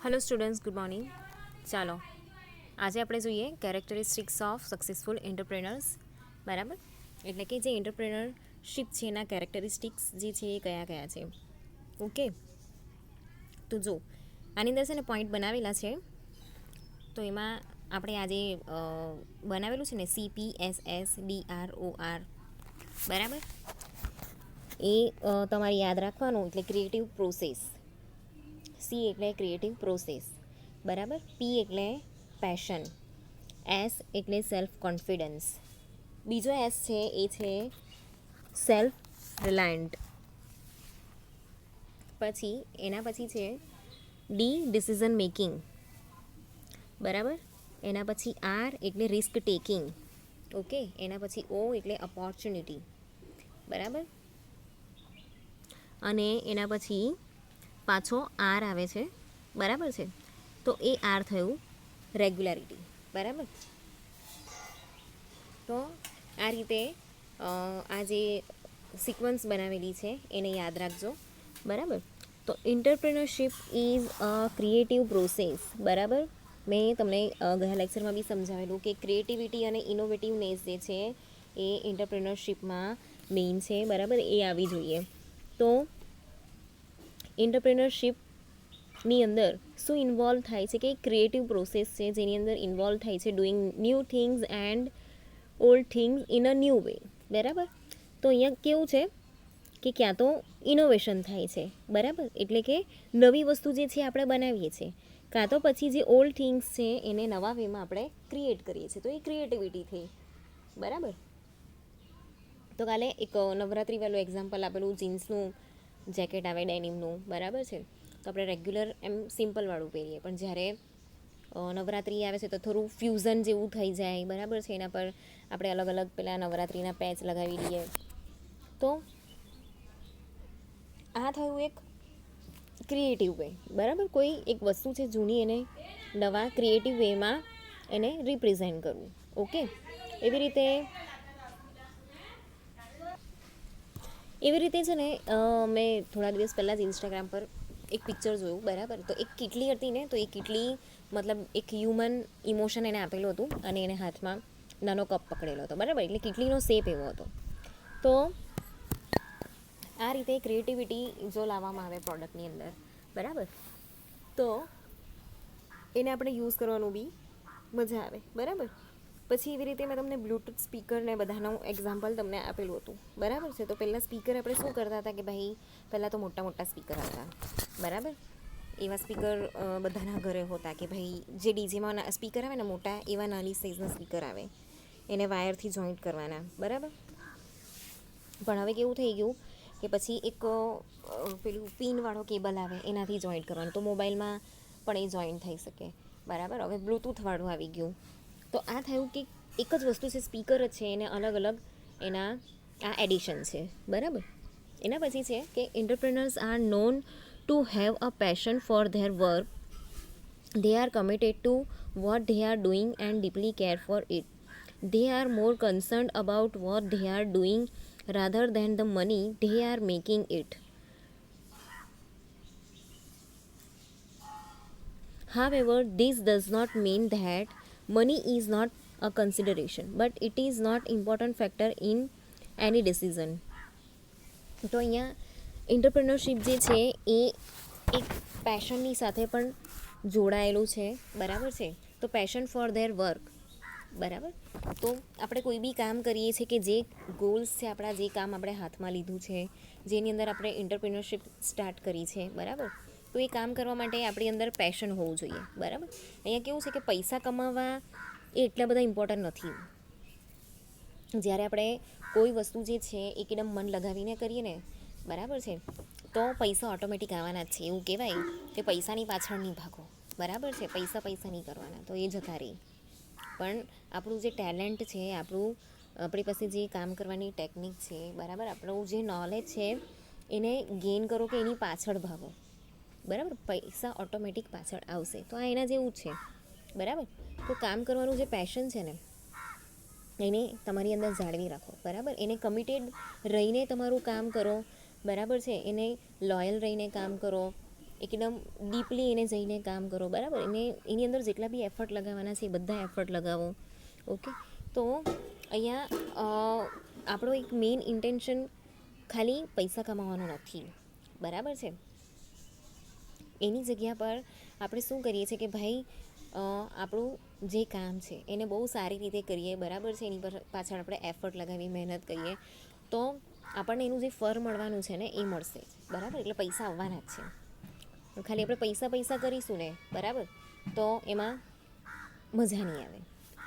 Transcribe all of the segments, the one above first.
Hello students, good morning. ચાલો આજે આપણે જોઈએ કેરેક્ટરિસ્ટિક્સ ઓફ સક્સેસફુલ એન્ટરપ્રેનર્સ. બરાબર, એટલે કે જે એન્ટરપ્રેનરશીપ છે એના કેરેક્ટરિસ્ટિક્સ જે છે એ કયા કયા છે. ઓકે, તો જો આની અંદર છે ને પોઈન્ટ બનાવેલા છે, તો એમાં આપણે આજે બનાવેલું છે ને CPSSDROR. બરાબર, એ તમારે યાદ રાખવાનું. એટલે ક્રિએટિવ પ્રોસેસ. સી એટલે ક્રિએટિવ પ્રોસેસ, બરાબર. પી એટલે પેશન. એસ એટલે સેલ્ફ કોન્ફિડન્સ. બીજો એસ છે એ છે સેલ્ફ રિલાયન્ટ. પછી એના પછી છે ડી ડિસિઝન મેકિંગ, બરાબર. એના પછી આર એટલે રિસ્ક ટેકિંગ. ઓકે, એના પછી ઓ એટલે ઓપોર્ચ્યુનિટી, બરાબર. અને એના પછી પાછો આર આવે છે, બરાબર છે. તો એ આર થયું રેગ્યુલારિટી, બરાબર. તો આ રીતે આ જે સિક્વન્સ બનાવેલી છે એને યાદ રાખજો, બરાબર. તો એન્ટરપ્રેનરશીપ ઇઝ અ ક્રિએટિવ પ્રોસેસ, બરાબર. મેં તમને ગયા લેક્ચરમાં બી સમજાવેલું કે ક્રિએટિવિટી અને ઇનોવેટિવનેસ જે છે એ એન્ટરપ્રેનરશીપમાં મેઇન છે, બરાબર. એ આવી જોઈએ. તો એન્ટરપ્રેનરશીપની અંદર શું ઇન્વોલ્વ થાય છે કે ક્રિએટિવ પ્રોસેસ છે જેની અંદર ઇન્વોલ્વ થાય છે doing new things and old things in a new way, બરાબર. તો અહીંયા કેવું છે કે ક્યાં તો ઇનોવેશન થાય છે, બરાબર. એટલે કે નવી વસ્તુ જે છે આપણે બનાવીએ છીએ, કાં તો પછી જે ઓલ્ડ થિંગ્સ છે એને નવા વેમાં આપણે ક્રિએટ કરીએ છીએ, તો એ ક્રિએટિવિટી થઈ, બરાબર. તો કાલે એક નવરાત્રી વાળું એક્ઝામ્પલ આપેલું, જીન્સનું જેકેટ આવે ડેનિમનું, બરાબર છે. તો આપણે રેગ્યુલર એમ સિમ્પલવાળું પહેરીએ, પણ જ્યારે નવરાત્રિ આવે છે તો થોડું ફ્યુઝન જેવું થઈ જાય, બરાબર છે. એના પર આપણે અલગ અલગ પેલા નવરાત્રિના પેચ લગાવી દઈએ. તો આ થયું એક ક્રિએટિવ વે, બરાબર. કોઈ એક વસ્તુ છે જૂની, એને નવા ક્રિએટિવ વેમાં એને રિપ્રેઝેન્ટ કરવું. ઓકે, એવી રીતે છે ને મેં થોડા દિવસ પહેલાં જ ઇન્સ્ટાગ્રામ પર એક પિક્ચર જોયું, બરાબર. તો એક કીટલી હતી ને, તો એ કીટલી મતલબ એક હ્યુમન ઇમોશન એને આપેલું હતું અને એને હાથમાં નાનો કપ પકડેલો હતો, બરાબર. એટલે કીટલીનો શેપ એવો હતો. તો આ રીતે ક્રિએટિવિટી જો લાવવામાં આવે પ્રોડક્ટની અંદર, બરાબર, તો એને આપણે યુઝ કરવાનું બી મજા આવે, બરાબર. પછી એવી રીતે મેં તમને બ્લૂટૂથ સ્પીકર ને બધાનું એક્ઝામ્પલ તમને આપેલું હતું, બરાબર છે. તો પહેલાં સ્પીકર આપણે શું કરતા હતા કે ભાઈ પહેલાં તો મોટા મોટા સ્પીકર હતા, બરાબર. એવા સ્પીકર બધાના ઘરે હોતા કે ભાઈ જે ડીજેમાં સ્પીકર આવે ને મોટા, એવા નાની સાઇઝના સ્પીકર આવે, એને વાયરથી જોઈન્ટ કરવાના, બરાબર. પણ હવે કેવું થઈ ગયું કે પછી એક પેલું પિનવાળો કેબલ આવે એનાથી જોઈન્ટ કરવાનું, તો મોબાઈલમાં પણ એ જોઈન્ટ થઈ શકે, બરાબર. હવે બ્લૂટૂથવાળું આવી ગયું. તો આ થયું કે એક જ વસ્તુ છે, સ્પીકર જ છે, એને અલગ અલગ એના આ એડિશન છે, બરાબર. એના પછી છે કે entrepreneurs are known to have a passion for their work. They are committed to what they are doing and deeply care for it. They are more concerned about what they are doing rather than the money they are making it. However, this does not mean that money is not a consideration, but it is not important factor in any decision. તો અહીંયા એન્ટરપ્રેનરશીપ જે છે એ એક પેશનની સાથે પણ જોડાયેલું છે, બરાબર છે. તો પેશન ફોર ધેર વર્ક, બરાબર. તો આપણે કોઈ બી કામ કરીએ છીએ કે જે ગોલ્સ છે આપણા, જે કામ આપણે હાથમાં લીધું છે, જેની અંદર આપણે એન્ટરપ્રેનરશીપ સ્ટાર્ટ કરી છે, બરાબર. તો એ કામ કરવા માટે આપણી અંદર પેશન હોવું જોઈએ, બરાબર. અહીંયા કેવું છે કે પૈસા કમાવા એ એટલા બધા ઇમ્પોર્ટન્ટ નથી. જ્યારે આપણે કોઈ વસ્તુ જે છે એકદમ મન લગાવીને કરીએ ને, બરાબર છે, તો પૈસા ઓટોમેટિક આવવાના જ છે. એવું કહેવાય કે પૈસાની પાછળ નહીં ભાગો, બરાબર છે. પૈસા નહીં કરવાના, તો એ જતા રહે. પણ આપણું જે ટેલેન્ટ છે, આપણી પાસે જે કામ કરવાની ટેકનિક છે, બરાબર, આપણું જે નોલેજ છે એને ગેઇન કરો કે એની પાછળ ભાગો, બરાબર. પૈસા ઓટોમેટિક પાછળ આવશે. તો આ એના જેવું જ છે, બરાબર. તો કામ કરવાનું જે પેશન છે ને એને તમારી અંદર જાળવી રાખો, બરાબર. એને કમિટેડ રહીને તમારું કામ કરો, બરાબર છે. એને લોયલ રહીને કામ કરો, એકદમ ડીપલી એને જઈને કામ કરો, બરાબર. એની અંદર જેટલા બી એફર્ટ લગાવવાના છે એ બધા એફર્ટ લગાવો. ઓકે, તો અહીંયા આપણો એક મેઇન ઇન્ટેન્શન ખાલી પૈસા કમાવાનો નથી, બરાબર છે. એની જગ્યા પર આપણે શું કરીએ છીએ કે ભાઈ આપણું જે કામ છે એને બહુ સારી રીતે કરીએ, બરાબર છે. એની પર પાછળ આપણે એફર્ટ લગાવી, મહેનત કરીએ, તો આપણને એનું જે ફળ મળવાનું છે ને એ મળશે, બરાબર. એટલે પૈસા આવવાના જ છે. ખાલી આપણે પૈસા કરીશું ને, બરાબર, તો એમાં મજા નહીં આવે.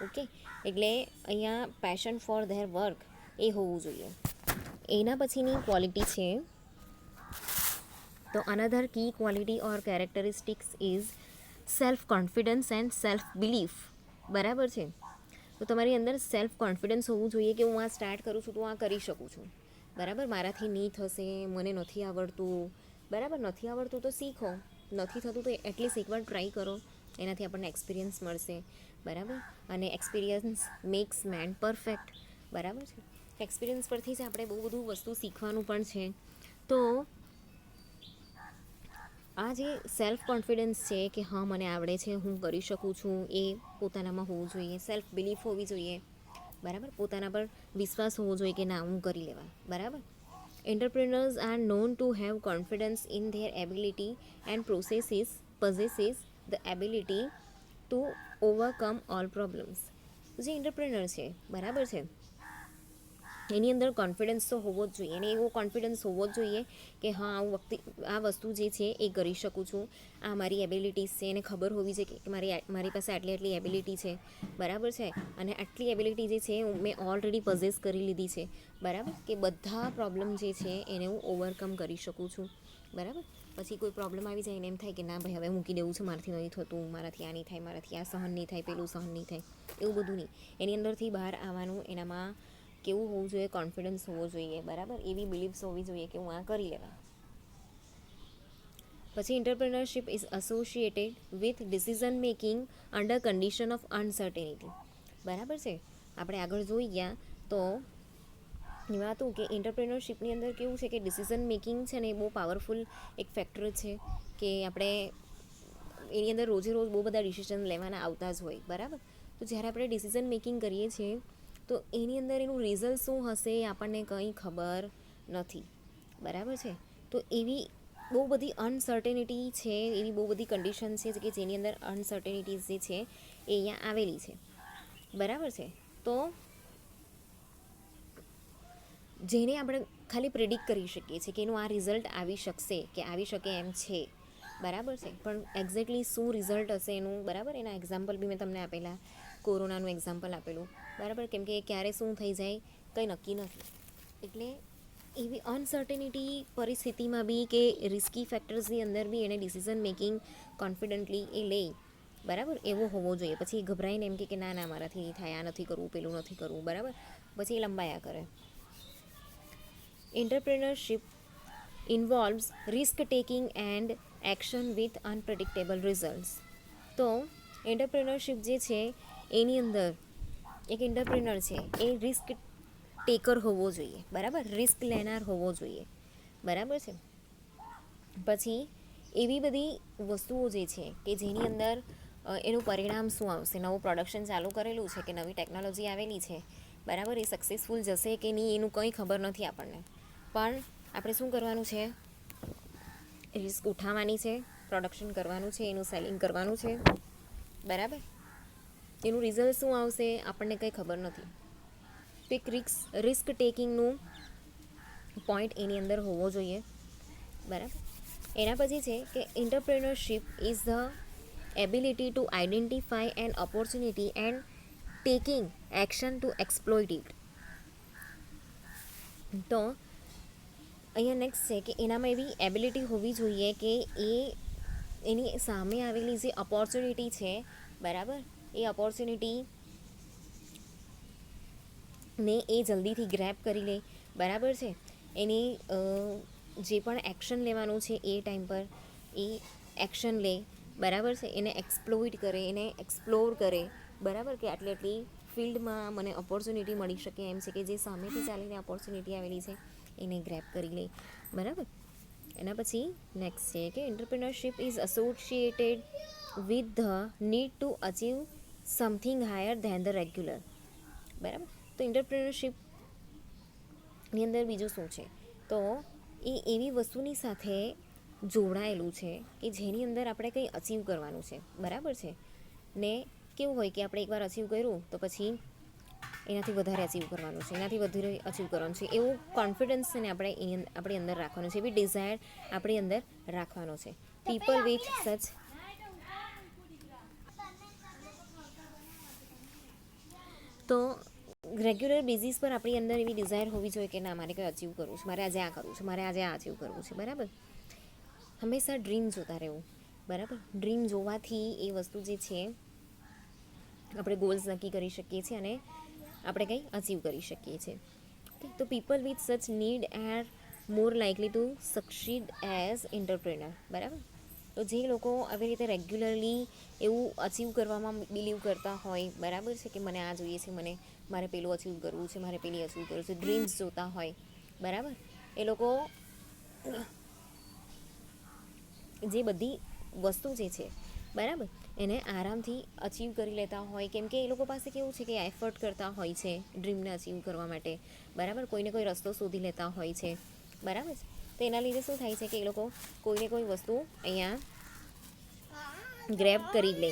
ઓકે, એટલે અહીંયા પેશન ફોર ધેર વર્ક એ હોવું જોઈએ. એના પછીની ક્વોલિટી છે, તો another key quality or characteristics is self confidence and self belief, બરાબર છે. તો તમારી અંદર સેલ્ફ કોન્ફિડન્સ હોવું જોઈએ કે હું આ સ્ટાર્ટ કરું છું તો આ કરી શકું છું, બરાબર. મારાથી નહીં થશે, મને નથી આવડતું, બરાબર. નથી આવડતું તો શીખો, નથી થતું તો એટલીસ્ટ એકવાર ટ્રાય કરો, એનાથી આપણને એક્સપિરિયન્સ મળશે, બરાબર. અને એક્સપિરિયન્સ મેક્સ મેન પરફેક્ટ, બરાબર છે. એક્સપિરિયન્સ પરથી જ આપણે બહુ બધું વસ્તુ શીખવાનું પણ છે. તો આ જે સેલ્ફ કોન્ફિડન્સ છે કે હા મને આવડે છે, હું કરી શકું છું, એ પોતાનામાં હોવું જોઈએ. સેલ્ફ બિલીફ હોવી જોઈએ, બરાબર. પોતાના પર વિશ્વાસ હોવો જોઈએ કે ના હું કરી લેવા, બરાબર. Entrepreneurs are known to have confidence in their ability and possesses the ability to overcome all problems. જે એન્ટરપ્રિનર છે, બરાબર છે, એની અંદર કોન્ફિડન્સ તો હોવો જ જોઈએ. અને એવો કોન્ફિડન્સ હોવો જ જોઈએ કે હા આ વસ્તુ જે છે એ કરી શકું છું, આ મારી એબિલિટીઝ છે. એને ખબર હોવી જોઈએ કે મારી પાસે આટલી એબિલિટી છે, બરાબર છે. અને આટલી એબિલિટી જે છે મેં ઓલરેડી પોઝેસ કરી લીધી છે, બરાબર. કે બધા પ્રોબ્લેમ જે છે એને હું ઓવરકમ કરી શકું છું, બરાબર. પછી કોઈ પ્રોબ્લેમ આવી જાય એને એમ થાય કે ના ભાઈ હવે મૂકી દેવું છે, મારાથી નથી થતું, મારાથી આ નહીં થાય, મારાથી આ સહન નહીં થાય, પેલું સહન નહીં થાય, એવું બધું નહીં. એની અંદરથી બહાર આવવાનું, એનામાં કેવું હોવું જોઈએ, કોન્ફિડન્સ હોવો જોઈએ, બરાબર. એવી બિલીફ્સ હોવી જોઈએ કે હું આ કરી લેવા. પછી entrepreneurship is associated with decision making under condition of uncertainty, બરાબર છે. આપણે આગળ જોઈ ગયા તો એમાં હતું કે એન્ટરપ્રિનરશિપની અંદર કેવું છે કે ડિસિઝન મેકિંગ છે ને એ બહુ પાવરફુલ એક ફેક્ટર છે કે આપણે એની અંદર રોજે રોજ બહુ બધા ડિસિઝન લેવાના આવતા જ હોય, બરાબર. તો જ્યારે આપણે ડિસિઝન મેકિંગ કરીએ છીએ તો એની અંદર એનું રિઝલ્ટ શું હશે એ આપણને કંઈ ખબર નથી, બરાબર છે. તો એવી બહુ બધી અનસર્ટેનિટી છે, એવી બહુ બધી કન્ડિશન છે કે જેની અંદર અનસર્ટેનિટીઝ જે છે એ અહીંયા આવેલી છે, બરાબર છે. તો જેને આપણે ખાલી પ્રિડિક્ટ કરી શકીએ છીએ કે એનું આ રિઝલ્ટ આવી શકશે કે આવી શકે એમ છે, બરાબર છે. પણ એક્ઝેક્ટલી શું રિઝલ્ટ હશે એનું, બરાબર. એના એક્ઝામ્પલ બી મેં તમને આપેલા, કોરોનાનું એક્ઝામ્પલ આપેલું, બરાબર. કેમ કે ક્યારે શું થઈ જાય કંઈ નક્કી નથી. એટલે એવી અનસર્ટેનિટી પરિસ્થિતિમાં બી કે રિસ્કી ફેક્ટર્સની અંદર બી એને ડિસિઝન મેકિંગ કોન્ફિડન્ટલી એ લે, બરાબર. એવો હોવો જોઈએ. પછી ગભરાઈને એમ કે ના મારાથી નહીં થાય, આ નથી કરવું, પેલું નથી કરવું, બરાબર. પછી એ લંબાયા કરે. Entrepreneurship involves risk taking and action with unpredictable results. તો એન્ટરપ્રિનરશિપ જે છે એની અંદર એક એન્ટરપ્રિનર છે એ રિસ્ક ટેકર હોવો જોઈએ, બરાબર. રિસ્ક લેનાર હોવો જોઈએ, બરાબર છે. પછી એવી બધી વસ્તુઓ જે છે કે જેની અંદર એનું પરિણામ શું આવશે, નવું પ્રોડક્શન ચાલુ કરેલું છે કે નવી ટેકનોલોજી આવેલી છે, બરાબર. એ સક્સેસફુલ જશે કે નહીં એનું કંઈ ખબર નથી આપણને, પણ આપણે શું કરવાનું છે, રિસ્ક ઉઠાવવાની છે, પ્રોડક્શન કરવાનું છે, એનું સેલિંગ કરવાનું છે, બરાબર. એનું રિઝલ્ટ શું આવશે આપણને કંઈ ખબર નથી. તો એક રિસ્ક ટેકિંગનું પોઈન્ટ એની અંદર હોવો જોઈએ, બરાબર. એના પછી છે કે entrepreneurship is the ability to identify an opportunity and taking action to exploit it. તો અહીંયા નેક્સ્ટ છે કે એનામાં એવી એબિલિટી હોવી જોઈએ કે એની સામે આવેલી જે ઓપોર્ચ્યુનિટી છે, બરાબર, એ ઓપોર્ચ્યુનિટી ને એ જલ્દીથી ગ્રેબ કરી લે, બરાબર છે. એની જે પણ એક્શન લેવાનું છે એ ટાઈમ પર એ એક્શન લે, બરાબર છે. એને એક્સપ્લોઇટ કરે, એને એક્સપ્લોર કરે, બરાબર. કે આટલી ફિલ્ડમાં મને ઓપોર્ચ્યુનિટી મળી શકે એમ છે કે જે સામેથી ચાલીને ઓપોર્ચ્યુનિટી આવેલી છે એને ગ્રેબ કરી લે, બરાબર. એના પછી નેક્સ્ટ છે કે entrepreneurship is associated with the need to achieve something higher than the regular. બરાબર. તો એન્ટરપ્રિનરશિપની અંદર બીજું શું છે, તો એ એવી વસ્તુની સાથે જોડાયેલું છે કે જેની અંદર આપણે કંઈ અચીવ કરવાનું છે. બરાબર છે ને. કેવું હોય કે આપણે એકવાર અચીવ કર્યું તો પછી એનાથી વધારે અચીવ કરવાનું છે, એનાથી વધારે અચીવ કરવાનું છે, એવું કોન્ફિડન્સ છે ને આપણે આપણી અંદર રાખવાનું છે, એવી ડિઝાયર આપણી અંદર રાખવાનો છે. પીપલ વિથ સચ તો રેગ્યુલર બેઝિસ પર આપણી અંદર એવી ડિઝાયર હોવી જોઈએ કે ના મારે કંઈ અચીવ કરવું છે, મારે આજે આ કરવું છે, મારે આજે આ અચીવ કરવું છે. બરાબર. હંમેશા ડ્રીમ જોતા રહેવું. બરાબર. ડ્રીમ જોવાથી એ વસ્તુ જે છે આપણે ગોલ્સ નક્કી કરી શકીએ છીએ અને આપણે કંઈ અચીવ કરી શકીએ છીએ. તો people with such need are more likely to succeed as entrepreneur. બરાબર. તો જે લોકો આવી રીતે રેગ્યુલરલી એવું અચીવ કરવામાં બિલીવ કરતા હોય, બરાબર છે, કે મને આ જોઈએ છે, મારે પેલું અચીવ કરવું છે, મારે પેલી અચીવ કરવું છે, ડ્રીમ્સ જોતા હોય, બરાબર, એ લોકો જે બધી વસ્તુ જે છે, બરાબર, એને આરામથી અચીવ કરી લેતા હોય. કેમ કે એ લોકો પાસે કેવું છે કે એફર્ટ કરતા હોય છે ડ્રીમને અચીવ કરવા માટે. બરાબર. કોઈને કોઈ રસ્તો શોધી લેતા હોય છે. બરાબર. તો એના લીધે શું થાય છે કે એ લોકો કોઈને કોઈ વસ્તુ અહીંયા ગ્રેબ કરી લે.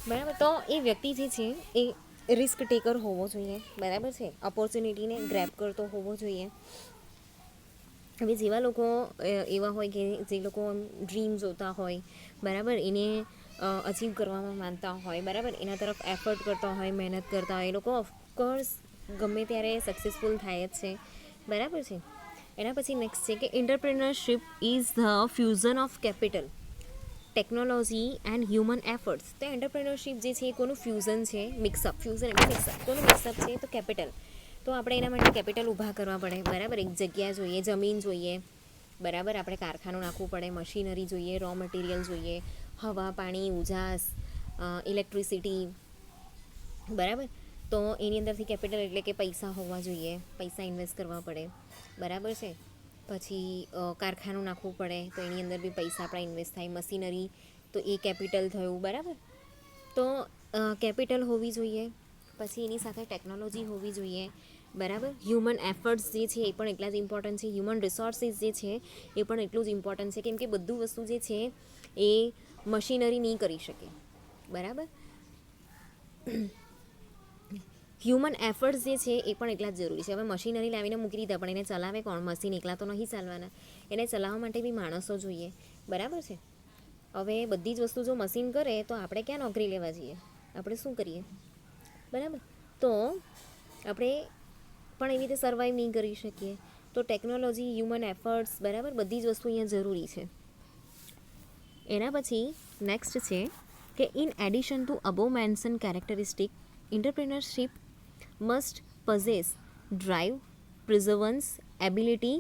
બરાબર. તો એ વ્યક્તિ જે છે એ રિસ્ક ટેકર હોવો જોઈએ. બરાબર છે. ઓપોર્ચ્યુનિટીને ગ્રેબ કરતો હોવો જોઈએ. હવે જેવા લોકો એવા હોય કે જે લોકો ડ્રીમ જોતા હોય, બરાબર, એને અચીવ કરવામાં માનતા હોય, બરાબર, એના તરફ એફર્ટ કરતા હોય, મહેનત કરતા હોય, એ લોકો ઓફકોર્સ ગમે ત્યારે સક્સેસફુલ થાય જ છે. બરાબર છે. એના પછી નેક્સ્ટ છે કે entrepreneurship is the fusion of capital, technology and human efforts. તો એન્ટરપ્રિનરશિપ જે છે એ કોનું ફ્યુઝન છે? મિક્સઅપ. ફ્યુઝન એટલે મિક્સઅપ. કોનું મિક્સઅપ છે? તો કેપિટલ. તો આપણે એના માટે કેપિટલ ઊભા કરવા પડે. બરાબર. એક જગ્યા જોઈએ, જમીન જોઈએ, બરાબર, આપણે કારખાનું નાખવું પડે, મશીનરી જોઈએ, રો મટીરિયલ જોઈએ, હવા, પાણી, ઉજાસ, ઇલેક્ટ્રિસિટી. બરાબર. તો એની અંદરથી કેપિટલ એટલે કે પૈસા હોવા જોઈએ, પૈસા ઇન્વેસ્ટ કરવા પડે. બરાબર છે. પછી કારખાનું નાખવું પડે તો એની અંદર બી પૈસા આપણા ઇન્વેસ્ટ થાય. મશીનરી તો એ કેપિટલ થયું. બરાબર. તો કેપિટલ હોવી જોઈએ. પછી એની સાથે ટેકનોલોજી હોવી જોઈએ. બરાબર. હ્યુમન એફર્ટ્સ જે છે એ પણ એટલા જ ઇમ્પોર્ટન્ટ છે. હ્યુમન રિસોર્સિસ જે છે એ પણ એટલું જ ઇમ્પોર્ટન્ટ છે. કેમ કે બધું વસ્તુ જે છે એ મશીનરી નહીં કરી શકે. બરાબર. હ્યુમન એફર્ટ્સ જે છે એ પણ એટલા જ જરૂરી છે. હવે મશીનરી લાવીને મૂકી દીધા પણ એને ચલાવે કોણ? મશીન એકલા તો નહીં ચાલવાના. એને ચલાવવા માટે બી માણસો જોઈએ. બરાબર છે. હવે બધી જ વસ્તુ જો મશીન કરે તો આપણે ક્યાં નોકરી લેવા જઈએ? આપણે શું કરીએ? બરાબર. તો આપણે પણ એવી રીતે સર્વાઈવ નહીં કરી શકીએ. તો ટેકનોલોજી, હ્યુમન એફર્ટ્સ, બરાબર, બધી જ વસ્તુ અહીંયા જરૂરી છે. એના પછી નેક્સ્ટ છે કે in addition to above mention characteristic, entrepreneurship must possess drive, perseverance, ability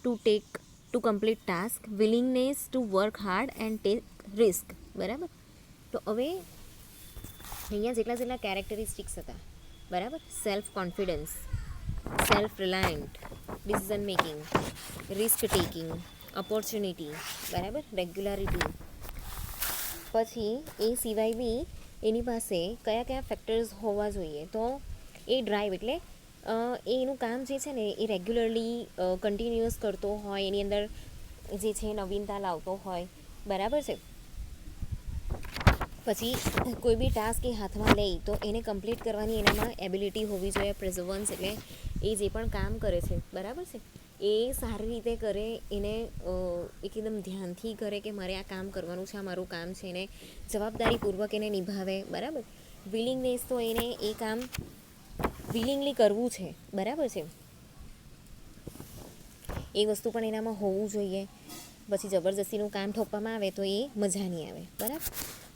to complete task, willingness to work hard and take risk. બરાબર. તો હવે અહીંયા જેટલા કેરેક્ટરિસ્ટિક્સ હતા, બરાબર, self confidence, self reliant, decision making, risk taking, opportunity, બરાબર, રેગ્યુલારિટી. પછી એ સિવાય બી એની પાસે કયા કયા ફેક્ટર્સ હોવા જોઈએ? તો એ ડ્રાઈવ એટલે એનું કામ જે છે ને એ રેગ્યુલરલી કન્ટિન્યુઅસ કરતો હોય, એની અંદર જે છે નવીનતા લાવતો હોય. બરાબર છે. પછી કોઈ બી ટાસ્ક એ હાથમાં લે તો એને કમ્પ્લીટ કરવાની એનામાં એબિલિટી હોવી જોઈએ. પ્રિઝર્વન્સ એટલે એ જે પણ કામ કરે છે, બરાબર છે, એ સારી રીતે કરે, એને એકદમ ધ્યાનથી કરે કે મારે આ કામ કરવાનું છે, આ મારું કામ છે, એને જવાબદારીપૂર્વક એને નિભાવે. બરાબર. વિલિંગનેસ તો એને એ કામ વિલિંગલી કરવું છે. બરાબર છે. એ વસ્તુ પણ એનામાં હોવું જોઈએ. પછી જબરજસ્તીનું કામ થોપવામાં આવે તો એ મજા નહીં આવે. બરાબર.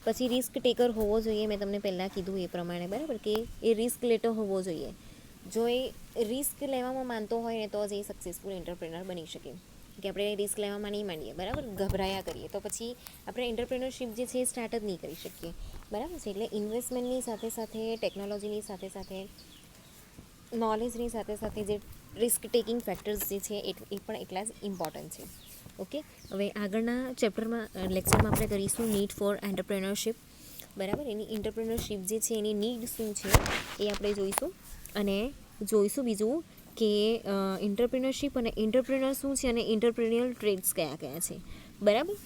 પછી રિસ્ક ટેકર હોવો જોઈએ. મેં તમને પહેલાં કીધું એ પ્રમાણે, બરાબર, કે એ રિસ્ક લેતો હોવો જોઈએ. જો એ રિસ્ક લેવામાં માનતો હોય ને તો જ એ સક્સેસફુલ એન્ટરપ્રેનર બની શકે. કે આપણે રિસ્ક લેવામાં નહીં માંડીએ, બરાબર, ગભરાયા કરીએ તો પછી આપણે એન્ટરપ્રેનરશિપ જે છે એ સ્ટાર્ટ જ નહીં કરી શકીએ. બરાબર છે. એટલે ઇન્વેસ્ટમેન્ટની સાથે સાથે, ટેકનોલોજીની સાથે સાથે, નોલેજની સાથે સાથે જે રિસ્ક ટેકિંગ ફેક્ટર્સ જે છે એ પણ એટલા જ ઇમ્પોર્ટન્ટ છે. ઓકે, હવે આગળના ચેપ્ટરમાં લેક્ચરમાં આપણે કરીશું નીડ ફોર એન્ટરપ્રેન્યોરશિપ. બરાબર, એની એન્ટરપ્રેન્યોરશિપ જે છે એની નીડ શું છે એ આપણે જોઈશું. અને જોઈશું બીજું કે એન્ટરપ્રેન્યોરશિપ અને એન્ટરપ્રેન્યોર શું છે અને એન્ટરપ્રેન્યોરલ ટ્રેડ્સ કયા કયા છે. બરાબર.